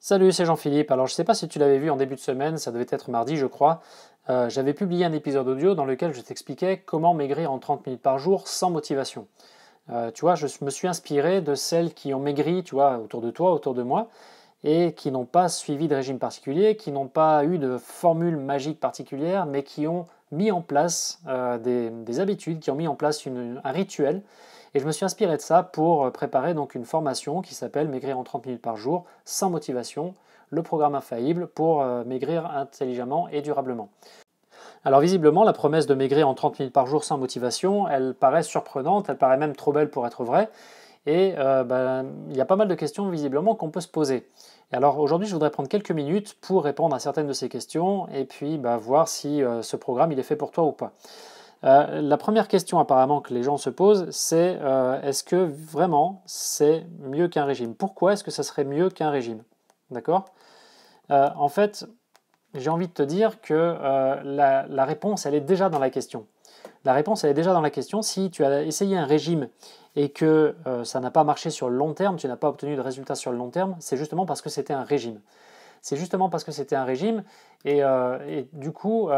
Salut, c'est Jean-Philippe. Alors, je ne sais pas si tu l'avais vu en début de semaine, ça devait être mardi, je crois. J'avais publié un épisode audio dans lequel je t'expliquais comment maigrir en 30 minutes par jour sans motivation. Tu vois, je me suis inspiré de celles qui ont maigri, tu vois, autour de toi, autour de moi, et qui n'ont pas suivi de régime particulier, qui n'ont pas eu de formule magique particulière, mais qui ont mis en place des habitudes, qui ont mis en place un rituel. Et je me suis inspiré de ça pour préparer donc une formation qui s'appelle Maigrir en 30 minutes par jour, sans motivation, le programme infaillible pour maigrir intelligemment et durablement. Alors visiblement, la promesse de maigrir en 30 minutes par jour sans motivation, elle paraît surprenante, elle paraît même trop belle pour être vraie, et il y a pas mal de questions visiblement qu'on peut se poser. Et alors aujourd'hui, je voudrais prendre quelques minutes pour répondre à certaines de ces questions, et puis voir si ce programme il est fait pour toi ou pas. La première question apparemment que les gens se posent, c'est est-ce que vraiment c'est mieux qu'un régime? Pourquoi est-ce que ça serait mieux qu'un régime? D'accord? En fait, j'ai envie de te dire que la réponse, elle est déjà dans la question. La réponse, elle est déjà dans la question. Si tu as essayé un régime et que ça n'a pas marché sur le long terme, tu n'as pas obtenu de résultats sur le long terme, c'est justement parce que c'était un régime. C'est justement parce que c'était un régime et du coup,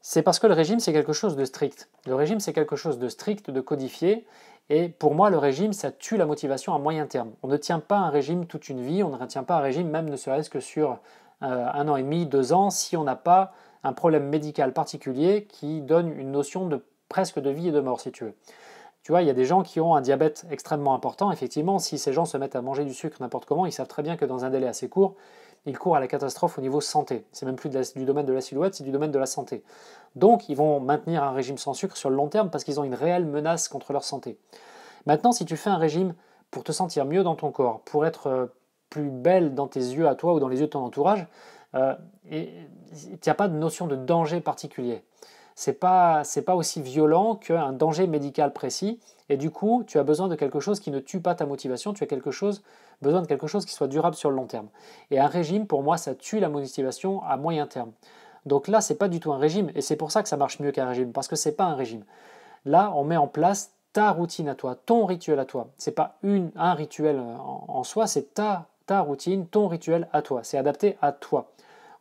c'est parce que le régime, c'est quelque chose de strict. Le régime, c'est quelque chose de strict, de codifié. Et pour moi, le régime, ça tue la motivation à moyen terme. On ne tient pas un régime toute une vie, on ne retient pas un régime même ne serait-ce que sur 1 an et demi, 2 ans, si on n'a pas un problème médical particulier qui donne une notion de presque de vie et de mort, si tu veux. Tu vois, il y a des gens qui ont un diabète extrêmement important. Effectivement, si ces gens se mettent à manger du sucre n'importe comment, ils savent très bien que dans un délai assez court, ils courent à la catastrophe au niveau santé. C'est même plus du domaine de la silhouette, c'est du domaine de la santé. Donc, ils vont maintenir un régime sans sucre sur le long terme parce qu'ils ont une réelle menace contre leur santé. Maintenant, si tu fais un régime pour te sentir mieux dans ton corps, pour être plus belle dans tes yeux à toi ou dans les yeux de ton entourage, il n'y a pas de notion de danger particulier. C'est pas aussi violent qu'un danger médical précis, et du coup, tu as besoin de quelque chose qui ne tue pas ta motivation, tu as besoin de quelque chose qui soit durable sur le long terme. Et un régime, pour moi, ça tue la motivation à moyen terme. Donc là, c'est pas du tout un régime, et c'est pour ça que ça marche mieux qu'un régime, parce que c'est pas un régime. Là, on met en place ta routine à toi, ton rituel à toi. C'est pas un rituel en soi, c'est ta routine, ton rituel à toi. C'est adapté à toi.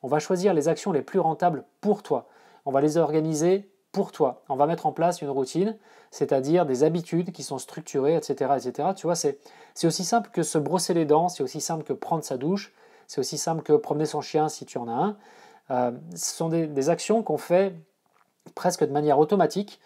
On va choisir les actions les plus rentables pour toi. On va les organiser pour toi. On va mettre en place une routine, c'est-à-dire des habitudes qui sont structurées, etc. etc. Tu vois, c'est aussi simple que se brosser les dents, c'est aussi simple que prendre sa douche, c'est aussi simple que promener son chien si tu en as un. Ce sont des actions qu'on fait presque de manière automatique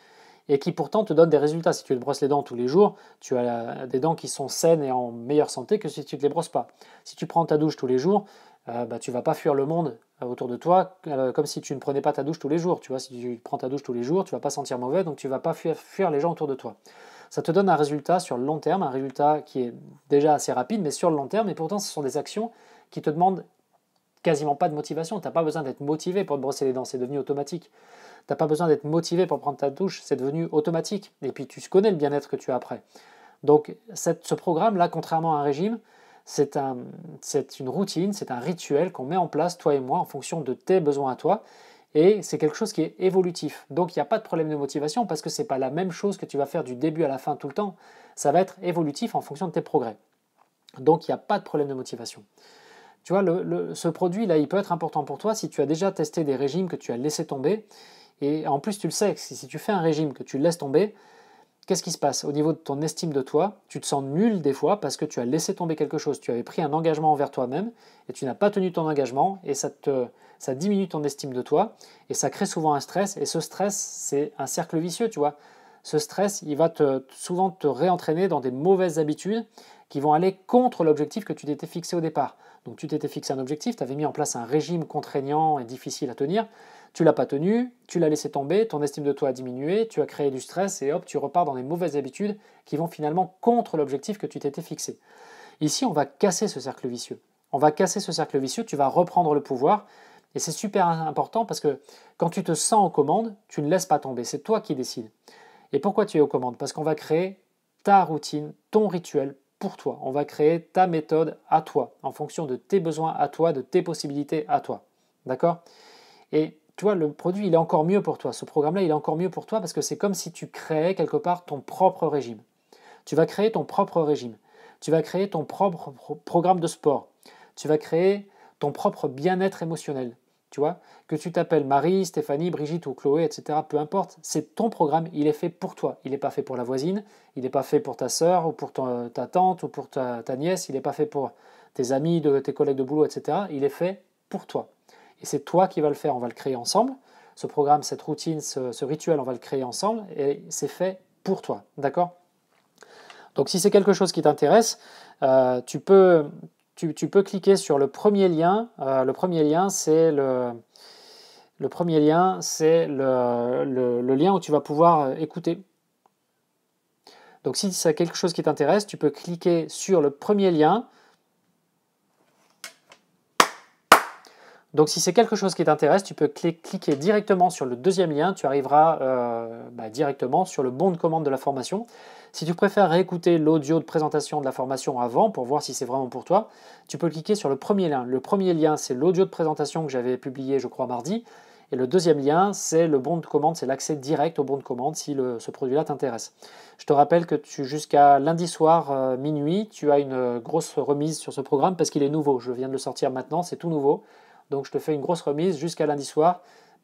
et qui pourtant te donnent des résultats. Si tu te brosses les dents tous les jours, tu as des dents qui sont saines et en meilleure santé que si tu ne te les brosses pas. Si tu prends ta douche tous les jours, tu ne vas pas fuir le monde autour de toi comme si tu ne prenais pas ta douche tous les jours. Tu vois, si tu prends ta douche tous les jours, tu ne vas pas sentir mauvais, donc tu ne vas pas fuir les gens autour de toi. Ça te donne un résultat sur le long terme, un résultat qui est déjà assez rapide, mais sur le long terme, et pourtant ce sont des actions qui te demandent quasiment pas de motivation. Tu n'as pas besoin d'être motivé pour te brosser les dents, c'est devenu automatique. Tu n'as pas besoin d'être motivé pour prendre ta douche, c'est devenu automatique. Et puis tu connais le bien-être que tu as après. Donc ce programme-là, contrairement à un régime, c'est une routine, c'est un rituel qu'on met en place, toi et moi, en fonction de tes besoins à toi. Et c'est quelque chose qui est évolutif. Donc il n'y a pas de problème de motivation parce que ce n'est pas la même chose que tu vas faire du début à la fin tout le temps. Ça va être évolutif en fonction de tes progrès. Donc il n'y a pas de problème de motivation. Tu vois, ce produit-là, il peut être important pour toi si tu as déjà testé des régimes que tu as laissé tomber. Et en plus, tu le sais, si tu fais un régime que tu laisses tomber, qu'est-ce qui se passe? Au niveau de ton estime de toi, tu te sens nul des fois parce que tu as laissé tomber quelque chose. Tu avais pris un engagement envers toi-même et tu n'as pas tenu ton engagement et ça diminue ton estime de toi et ça crée souvent un stress. Et ce stress, c'est un cercle vicieux, tu vois. Ce stress, il va souvent te réentraîner dans des mauvaises habitudes qui vont aller contre l'objectif que tu t'étais fixé au départ. Donc tu t'étais fixé un objectif, tu avais mis en place un régime contraignant et difficile à tenir, tu l'as pas tenu, tu l'as laissé tomber, ton estime de toi a diminué, tu as créé du stress et hop, tu repars dans des mauvaises habitudes qui vont finalement contre l'objectif que tu t'étais fixé. Ici, on va casser ce cercle vicieux. On va casser ce cercle vicieux, tu vas reprendre le pouvoir et c'est super important parce que quand tu te sens aux commandes, tu ne laisses pas tomber, c'est toi qui décides. Et pourquoi tu es aux commandes? Parce qu'on va créer ta routine, ton rituel pour toi. On va créer ta méthode à toi, en fonction de tes besoins à toi, de tes possibilités à toi. D'accord? Et tu vois, le produit, il est encore mieux pour toi. Ce programme-là, il est encore mieux pour toi parce que c'est comme si tu créais quelque part ton propre régime. Tu vas créer ton propre régime. Tu vas créer ton propre programme de sport. Tu vas créer ton propre bien-être émotionnel. Tu vois, que tu t'appelles Marie, Stéphanie, Brigitte ou Chloé, etc. Peu importe, c'est ton programme, il est fait pour toi. Il n'est pas fait pour la voisine, il n'est pas fait pour ta sœur ou pour ta tante ou pour ta nièce, il n'est pas fait pour tes amis, tes collègues de boulot, etc. Il est fait pour toi. Et c'est toi qui vas le faire, on va le créer ensemble. Ce programme, cette routine, ce rituel, on va le créer ensemble et c'est fait pour toi. D'accord? Donc si c'est quelque chose qui t'intéresse, tu peux cliquer sur le premier lien. Le premier lien, c'est le lien où tu vas pouvoir écouter. Donc si c'est quelque chose qui t'intéresse, tu peux cliquer sur le premier lien. Donc si c'est quelque chose qui t'intéresse, tu peux cliquer directement sur le deuxième lien, tu arriveras directement sur le bon de commande de la formation. Si tu préfères réécouter l'audio de présentation de la formation avant pour voir si c'est vraiment pour toi, tu peux cliquer sur le premier lien. Le premier lien, c'est l'audio de présentation que j'avais publié, je crois, mardi. Et le deuxième lien, c'est le bon de commande, c'est l'accès direct au bon de commande si ce produit-là t'intéresse. Je te rappelle que jusqu'à lundi soir, minuit, tu as une grosse remise sur ce programme parce qu'il est nouveau. Je viens de le sortir maintenant, c'est tout nouveau. Donc je te fais une grosse remise jusqu'à lundi soir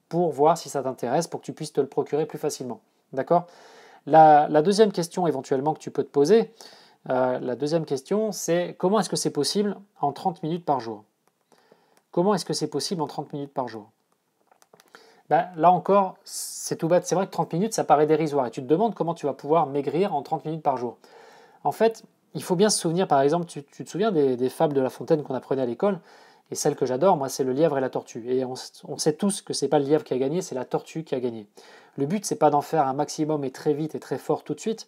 pour voir si ça t'intéresse, pour que tu puisses te le procurer plus facilement. D'accord ? La deuxième question éventuellement que tu peux te poser, la deuxième question, c'est comment est-ce que c'est possible en 30 minutes par jour? Comment est-ce que c'est possible en 30 minutes par jour? Là encore, c'est tout bête. C'est vrai que 30 minutes, ça paraît dérisoire. Et tu te demandes comment tu vas pouvoir maigrir en 30 minutes par jour. En fait, il faut bien se souvenir, par exemple, tu te souviens des fables de La Fontaine qu'on apprenait à l'école? Et celle que j'adore, moi, c'est le lièvre et la tortue. Et on sait tous que c'est pas le lièvre qui a gagné, c'est la tortue qui a gagné. Le but, c'est pas d'en faire un maximum et très vite et très fort tout de suite.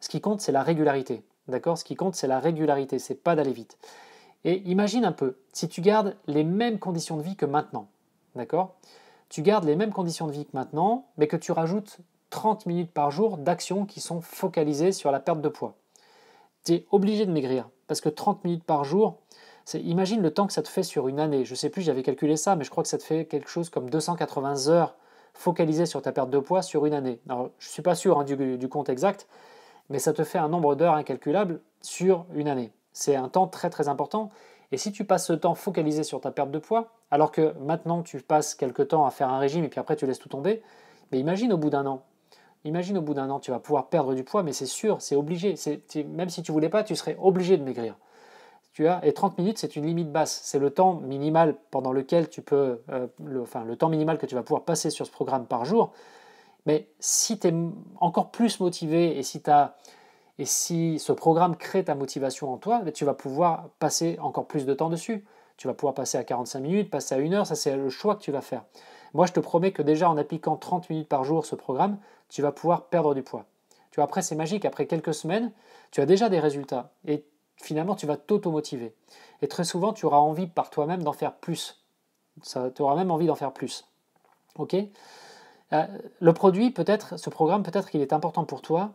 Ce qui compte, c'est la régularité. D'accord? Ce qui compte, c'est la régularité, c'est pas d'aller vite. Et imagine un peu, si tu gardes les mêmes conditions de vie que maintenant, d'accord? Tu gardes les mêmes conditions de vie que maintenant, mais que tu rajoutes 30 minutes par jour d'actions qui sont focalisées sur la perte de poids. Tu es obligé de maigrir, parce que 30 minutes par jour, imagine le temps que ça te fait sur une année. Je ne sais plus, j'avais calculé ça, mais je crois que ça te fait quelque chose comme 280 heures focalisées sur ta perte de poids sur une année. Alors, je ne suis pas sûr du compte exact, mais ça te fait un nombre d'heures incalculable sur une année. C'est un temps très très important. Et si tu passes ce temps focalisé sur ta perte de poids, alors que maintenant tu passes quelques temps à faire un régime et puis après tu laisses tout tomber, mais imagine au bout d'un an. Imagine au bout d'un an, tu vas pouvoir perdre du poids, mais c'est sûr, c'est obligé. Même si tu ne voulais pas, tu serais obligé de maigrir. Et 30 minutes, c'est une limite basse. C'est le temps minimal pendant lequel tu peux, le temps minimal que tu vas pouvoir passer sur ce programme par jour. Mais si tu es encore plus motivé et si ce programme crée ta motivation en toi, tu vas pouvoir passer encore plus de temps dessus. Tu vas pouvoir passer à 45 minutes, passer à 1 heure, ça c'est le choix que tu vas faire. Moi, je te promets que déjà en appliquant 30 minutes par jour ce programme, tu vas pouvoir perdre du poids. Tu vois, après, c'est magique. Après quelques semaines, tu as déjà des résultats. Et finalement, tu vas t'auto-motiver. Et très souvent, tu auras envie par toi-même d'en faire plus. Tu auras même envie d'en faire plus. Ok ? Le produit, ce programme, peut-être qu'il est important pour toi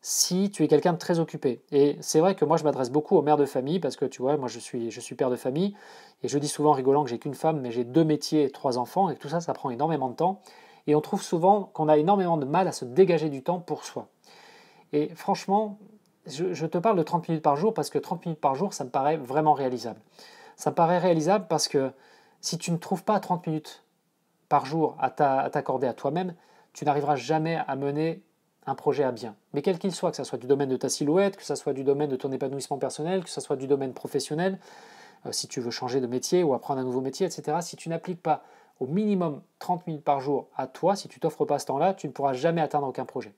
si tu es quelqu'un de très occupé. Et c'est vrai que moi, je m'adresse beaucoup aux mères de famille parce que tu vois, moi, je suis père de famille et je dis souvent rigolant que j'ai qu'une femme, mais j'ai 2 métiers et 3 enfants et que tout ça, ça prend énormément de temps. Et on trouve souvent qu'on a énormément de mal à se dégager du temps pour soi. Et franchement, je te parle de 30 minutes par jour parce que 30 minutes par jour, ça me paraît vraiment réalisable. Ça me paraît réalisable parce que si tu ne trouves pas 30 minutes par jour à t'accorder à toi-même, tu n'arriveras jamais à mener un projet à bien. Mais quel qu'il soit, que ce soit du domaine de ta silhouette, que ce soit du domaine de ton épanouissement personnel, que ce soit du domaine professionnel, si tu veux changer de métier ou apprendre un nouveau métier, etc., si tu n'appliques pas au minimum 30 minutes par jour à toi, si tu t'offres pas ce temps-là, tu ne pourras jamais atteindre aucun projet.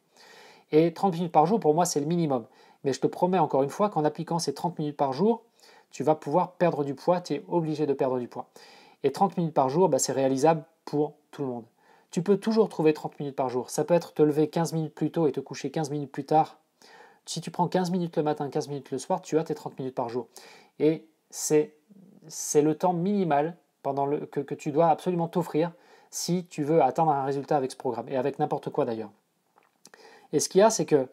Et 30 minutes par jour, pour moi, c'est le minimum. Mais je te promets encore une fois qu'en appliquant ces 30 minutes par jour, tu vas pouvoir perdre du poids, tu es obligé de perdre du poids. Et 30 minutes par jour, c'est réalisable pour tout le monde. Tu peux toujours trouver 30 minutes par jour. Ça peut être te lever 15 minutes plus tôt et te coucher 15 minutes plus tard. Si tu prends 15 minutes le matin, 15 minutes le soir, tu as tes 30 minutes par jour. Et c'est le temps minimal que tu dois absolument t'offrir si tu veux atteindre un résultat avec ce programme, et avec n'importe quoi d'ailleurs. Et ce qu'il y a, c'est que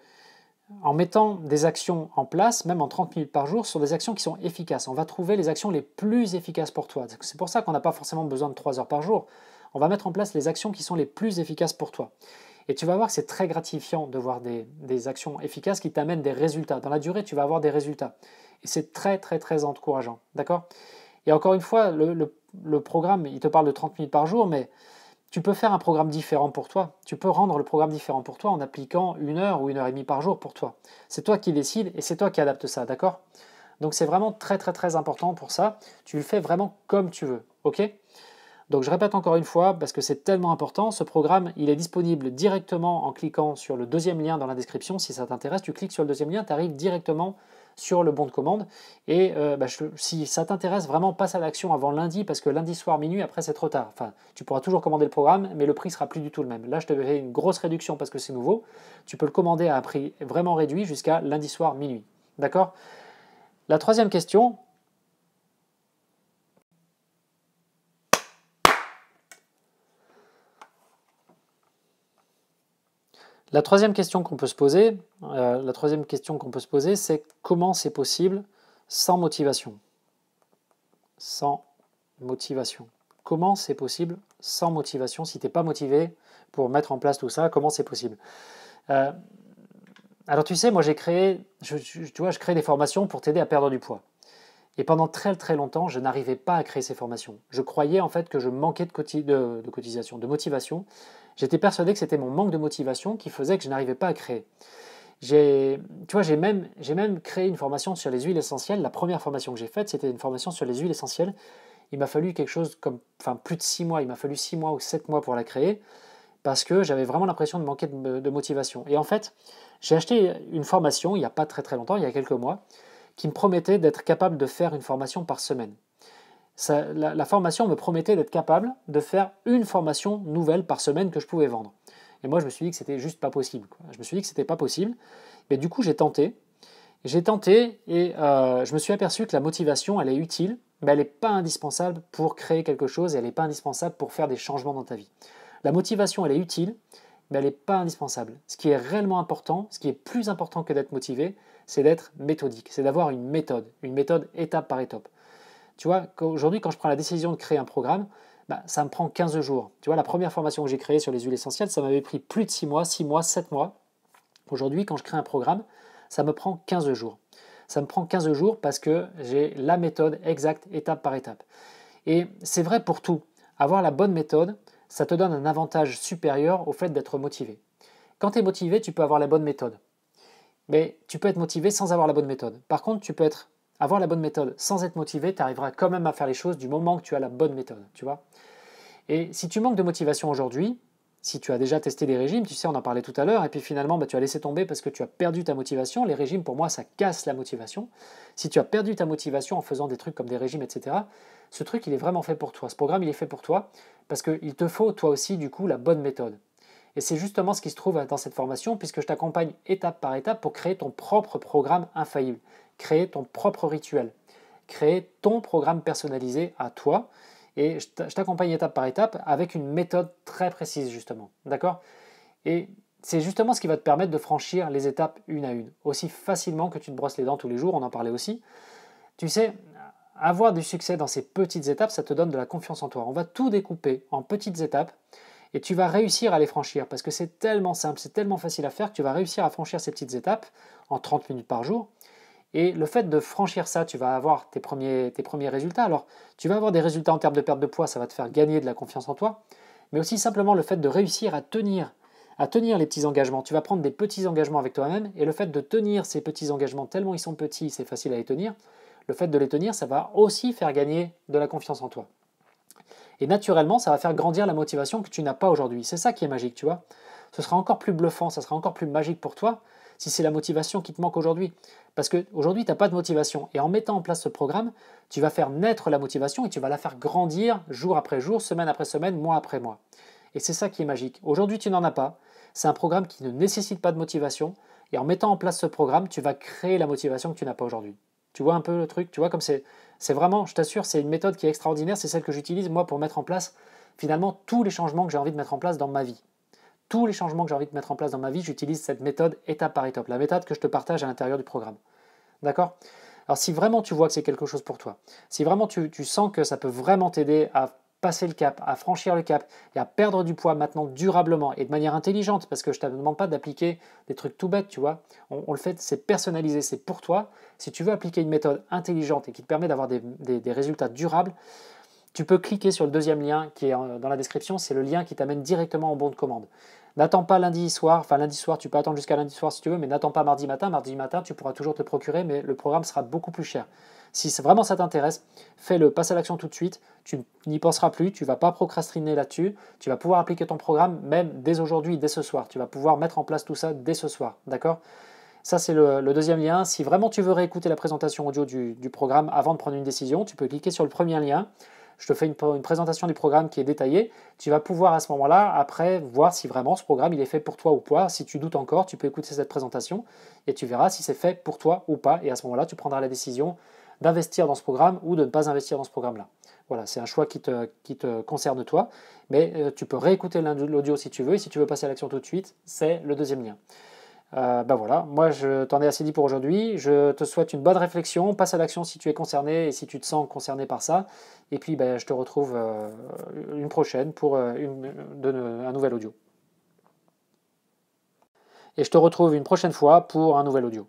en mettant des actions en place, même en 30 minutes par jour, ce sont des actions qui sont efficaces. On va trouver les actions les plus efficaces pour toi. C'est pour ça qu'on n'a pas forcément besoin de 3 heures par jour. On va mettre en place les actions qui sont les plus efficaces pour toi. Et tu vas voir que c'est très gratifiant de voir des actions efficaces qui t'amènent des résultats. Dans la durée, tu vas avoir des résultats. Et c'est très, très, très encourageant. D'accord? Et encore une fois, le programme, il te parle de 30 minutes par jour, mais tu peux faire un programme différent pour toi. Tu peux rendre le programme différent pour toi en appliquant 1 heure ou 1 heure et demie par jour pour toi. C'est toi qui décides et c'est toi qui adaptes ça, d'accord? Donc c'est vraiment très très très important pour ça. Tu le fais vraiment comme tu veux, ok? Donc je répète encore une fois, parce que c'est tellement important, ce programme, il est disponible directement en cliquant sur le deuxième lien dans la description. Si ça t'intéresse, tu cliques sur le deuxième lien, tu arrives directement sur le bon de commande. Et si ça t'intéresse, vraiment passe à l'action avant lundi, parce que lundi soir, minuit, après c'est trop tard. Enfin, tu pourras toujours commander le programme, mais le prix sera plus du tout le même. Là, je te fais une grosse réduction parce que c'est nouveau. Tu peux le commander à un prix vraiment réduit jusqu'à lundi soir, minuit. D'accord? La troisième question, qu'on peut se poser, c'est comment c'est possible sans motivation? Sans motivation. Comment c'est possible sans motivation? Si tu n'es pas motivé pour mettre en place tout ça, comment c'est possible? Alors tu sais, moi je crée des formations pour t'aider à perdre du poids. Et pendant très très longtemps, je n'arrivais pas à créer ces formations. Je croyais en fait que je manquais de motivation. J'étais persuadé que c'était mon manque de motivation qui faisait que je n'arrivais pas à créer. J'ai même créé une formation sur les huiles essentielles. La première formation que j'ai faite, c'était une formation sur les huiles essentielles. Il m'a fallu plus de 6 mois. Il m'a fallu 6 mois ou 7 mois pour la créer parce que j'avais vraiment l'impression de manquer de motivation. Et en fait, j'ai acheté une formation il n'y a pas très très longtemps, il y a quelques mois, qui me promettait d'être capable de faire une formation par semaine. La formation me promettait d'être capable de faire une formation nouvelle par semaine que je pouvais vendre. Et moi, je me suis dit que c'était juste pas possible. Je me suis dit que c'était pas possible. Mais du coup, j'ai tenté. Et je me suis aperçu que la motivation, elle est utile, mais elle n'est pas indispensable pour créer quelque chose et elle n'est pas indispensable pour faire des changements dans ta vie. La motivation, elle est utile, mais elle n'est pas indispensable. Ce qui est réellement important, ce qui est plus important que d'être motivé, c'est d'être méthodique, c'est d'avoir une méthode étape par étape. Tu vois, aujourd'hui, quand je prends la décision de créer un programme, ça me prend 15 jours. Tu vois, la première formation que j'ai créée sur les huiles essentielles, ça m'avait pris plus de 6 mois, 7 mois. Aujourd'hui, quand je crée un programme, ça me prend 15 jours. Ça me prend 15 jours parce que j'ai la méthode exacte, étape par étape. Et c'est vrai pour tout. Avoir la bonne méthode, ça te donne un avantage supérieur au fait d'être motivé. Quand tu es motivé, tu peux avoir la bonne méthode. Mais tu peux être motivé sans avoir la bonne méthode. Par contre, tu peux avoir la bonne méthode sans être motivé, tu arriveras quand même à faire les choses du moment que tu as la bonne méthode, tu vois. Et si tu manques de motivation aujourd'hui, si tu as déjà testé des régimes, tu sais, on en parlait tout à l'heure, et puis finalement, tu as laissé tomber parce que tu as perdu ta motivation. Les régimes, pour moi, ça casse la motivation. Si tu as perdu ta motivation en faisant des trucs comme des régimes, etc., ce truc, il est vraiment fait pour toi. Ce programme, il est fait pour toi parce qu'il te faut, toi aussi, du coup, la bonne méthode. Et c'est justement ce qui se trouve dans cette formation, puisque je t'accompagne étape par étape pour créer ton propre programme infaillible, créer ton propre rituel, créer ton programme personnalisé à toi. Et je t'accompagne étape par étape avec une méthode très précise, justement. D'accord? Et c'est justement ce qui va te permettre de franchir les étapes une à une, aussi facilement que tu te brosses les dents tous les jours, on en parlait aussi. Tu sais, avoir du succès dans ces petites étapes, ça te donne de la confiance en toi. On va tout découper en petites étapes et tu vas réussir à les franchir parce que c'est tellement simple, c'est tellement facile à faire que tu vas réussir à franchir ces petites étapes en 30 minutes par jour. Et le fait de franchir ça, tu vas avoir tes premiers résultats. Alors, tu vas avoir des résultats en termes de perte de poids, ça va te faire gagner de la confiance en toi, mais aussi simplement le fait de réussir à tenir les petits engagements. Tu vas prendre des petits engagements avec toi-même, et le fait de tenir ces petits engagements, tellement ils sont petits, c'est facile à les tenir, le fait de les tenir, ça va aussi faire gagner de la confiance en toi. Et naturellement, ça va faire grandir la motivation que tu n'as pas aujourd'hui. C'est ça qui est magique, tu vois. Ce sera encore plus bluffant, ça sera encore plus magique pour toi si c'est la motivation qui te manque aujourd'hui. Parce qu'aujourd'hui, tu n'as pas de motivation. Et en mettant en place ce programme, tu vas faire naître la motivation et tu vas la faire grandir jour après jour, semaine après semaine, mois après mois. Et c'est ça qui est magique. Aujourd'hui, tu n'en as pas. C'est un programme qui ne nécessite pas de motivation. Et en mettant en place ce programme, tu vas créer la motivation que tu n'as pas aujourd'hui. Tu vois un peu le truc? Tu vois comme c'est vraiment, je t'assure, c'est une méthode qui est extraordinaire. C'est celle que j'utilise moi pour mettre en place finalement tous les changements que j'ai envie de mettre en place dans ma vie. Tous les changements que j'ai envie de mettre en place dans ma vie, j'utilise cette méthode étape par étape, la méthode que je te partage à l'intérieur du programme. D'accord? Alors si vraiment tu vois que c'est quelque chose pour toi, si vraiment tu sens que ça peut vraiment t'aider à passer le cap, à franchir le cap et à perdre du poids maintenant durablement et de manière intelligente, parce que je ne te demande pas d'appliquer des trucs tout bêtes, tu vois. On le fait, c'est personnalisé, c'est pour toi. Si tu veux appliquer une méthode intelligente et qui te permet d'avoir des résultats durables, tu peux cliquer sur le deuxième lien qui est dans la description, c'est le lien qui t'amène directement au bon de commande. N'attends pas lundi soir, tu peux attendre jusqu'à lundi soir si tu veux, mais n'attends pas mardi matin. Mardi matin, tu pourras toujours te procurer, mais le programme sera beaucoup plus cher. Si vraiment ça t'intéresse, fais-le, passe à l'action tout de suite, tu n'y penseras plus, tu ne vas pas procrastiner là-dessus, tu vas pouvoir appliquer ton programme même dès aujourd'hui, dès ce soir. Tu vas pouvoir mettre en place tout ça dès ce soir, d'accord? Ça, c'est le deuxième lien. Si vraiment tu veux réécouter la présentation audio du programme avant de prendre une décision, tu peux cliquer sur le premier lien. Je te fais une présentation du programme qui est détaillée. Tu vas pouvoir à ce moment-là, après, voir si vraiment ce programme il est fait pour toi ou pas. Si tu doutes encore, tu peux écouter cette présentation et tu verras si c'est fait pour toi ou pas. Et à ce moment-là, tu prendras la décision d'investir dans ce programme ou de ne pas investir dans ce programme-là. Voilà, c'est un choix qui te concerne toi, mais tu peux réécouter l'audio si tu veux. Et si tu veux passer à l'action tout de suite, c'est le deuxième lien. Voilà, moi je t'en ai assez dit pour aujourd'hui. Je te souhaite une bonne réflexion. Passe à l'action si tu es concerné et si tu te sens concerné par ça. Et puis je te retrouve une prochaine pour un nouvel audio. Et je te retrouve une prochaine fois pour un nouvel audio.